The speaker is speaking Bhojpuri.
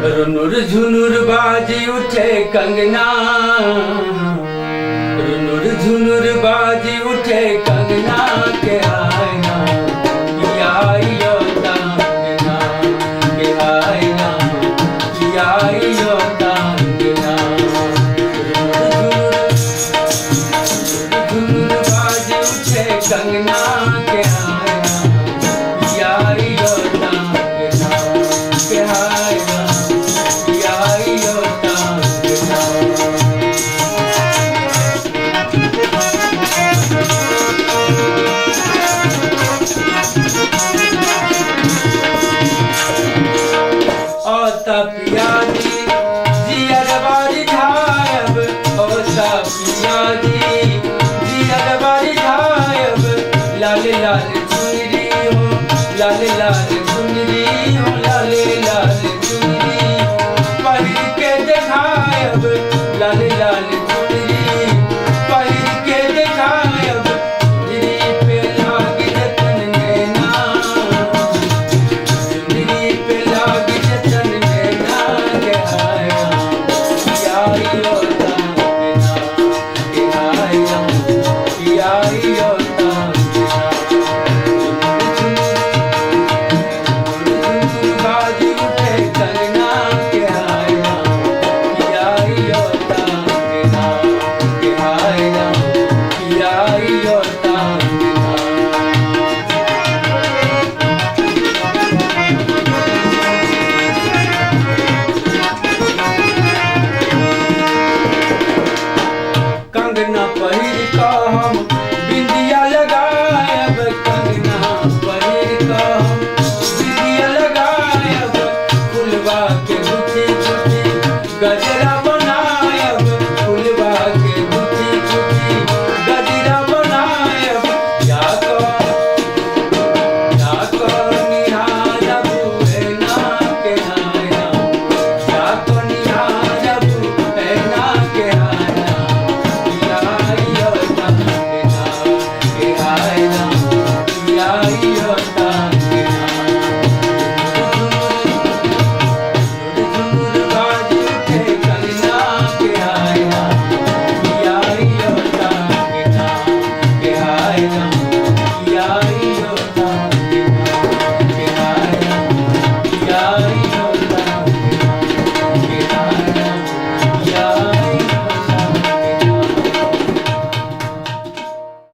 रुनुर झुनुर बाजी उठे कंगना, रुनुर झुनुर बाजी उठे कंगना के आईना किया योता कंगना के आईना किया योता कंगना। रुनुर बाजी उठे कंगना के आईना किया योता कंगना के आईना किया योता कंगना। ओता पियाजी जियर बारी ढायब, ओता पियाजी जियर बारी ढायब। लाल लाल चुनरी हो, लाल लाल चुनरी हो, लाल लाल चुनरी पहिर के देखायब। लाल लाल चुनरी पहिर के देखायब। चुनरी पे लागी जतन नैना, चुनरी पे लागी जतन नैना के आया किया योता कंगना के आया किया योता कंगना। बाजी उठे कंगना के आया किया योता कंगना के आया किया योता कंगना। कंगना पहिर का हम बिंदिया लगायब, कंगना पहिर का हम बिंदिया लगायब। फुलवा के गुथी गुथी गजरा